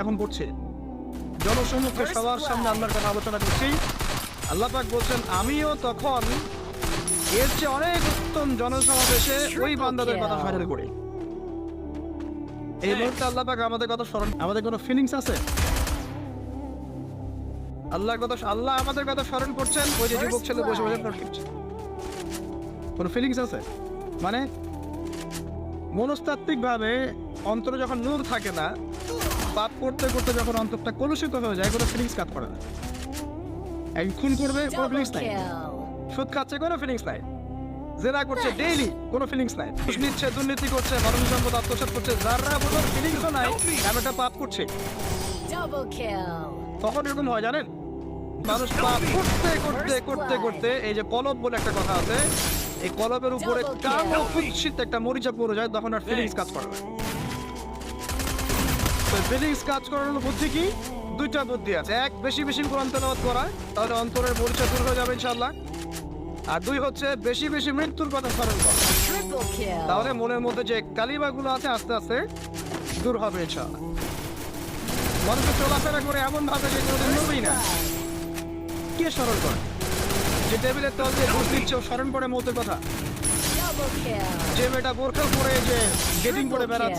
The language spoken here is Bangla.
এখন করছে জনসমুখে সবার সামনে আল্লাহর কথা আলোচনা করছি। আল্লাহ পাক বলছেন আমিও তখন এর চেয়ে অনেক উত্তম জনসমাবেশে ওই বান্দাদের কথা স্মরণ করি। এই মুহূর্তে আল্লাহ পাক আমাদের কথা স্মরণ, আমাদের কোনো ফিলিংস আছে? আল্লাহ আমাদের কথা স্মরণ করছেন, ওই যে যুবক ছেলে বসে বসে করছে, কোনো ফিলিংস আছে? মানে মনস্তাত্ত্বিক ভাবে অন্তরে যখন নূর থাকে না, পাপ করতে করতে যখন অন্তরটা কলুষিত হয়ে যায়, কোনো ফিলিংস কাজ করে না। এক খুন করবে, কোনো ফিলিংস নাই। সুদ খাচ্ছে, কোনো ফিলিংস নাই। জেনা করছে ডেইলি, কোনো ফিলিংস নাই। ঘুষ নিচ্ছে, দুর্নীতি করছে, মানব সম্পদ আত্মসাৎ করছে, যারা কোনো ফিলিংসও নাই, আমি একটা পাপ করছে। তখন এরকম হয় জানেন, মানুষ পাপ করতে করতে করতে করতে, এই যে কলব বলে একটা কথা আছে, এই কলবের উপরে কালো কুৎসিত একটা মরিচা পড়ে যায়, তখন আর ফিলিংস কাজ করে না। তো ফিলিংস কাজ করানোর বুদ্ধি কি? দুইটা বুদ্ধি আছে। এক, বেশি বেশি কোরআন তেলাওয়াত করা, তাহলে অন্তরের মরিচা দূর হয়ে যাবে ইনশাআল্লাহ। আর দুই হচ্ছে বেশি বেশি মৃত্যুর কথা স্মরণ করা, তাহলে মনের মধ্যে যে কালিমাগুলো আছে আস্তে আস্তে দূর হবে ইনশাআল্লাহ। মানুষের চলাফেরা করে এমন ভাবে যে কোনোদিন মরবেই না। কে স্মরণ করে? যে টেবিলের তল দিয়ে ঘুষ দিচ্ছে, ও স্মরণ করে মৌতের কথা। যে মেয়েটা বোরখা পরে যে ডেটিং করে বেড়াচ্ছে,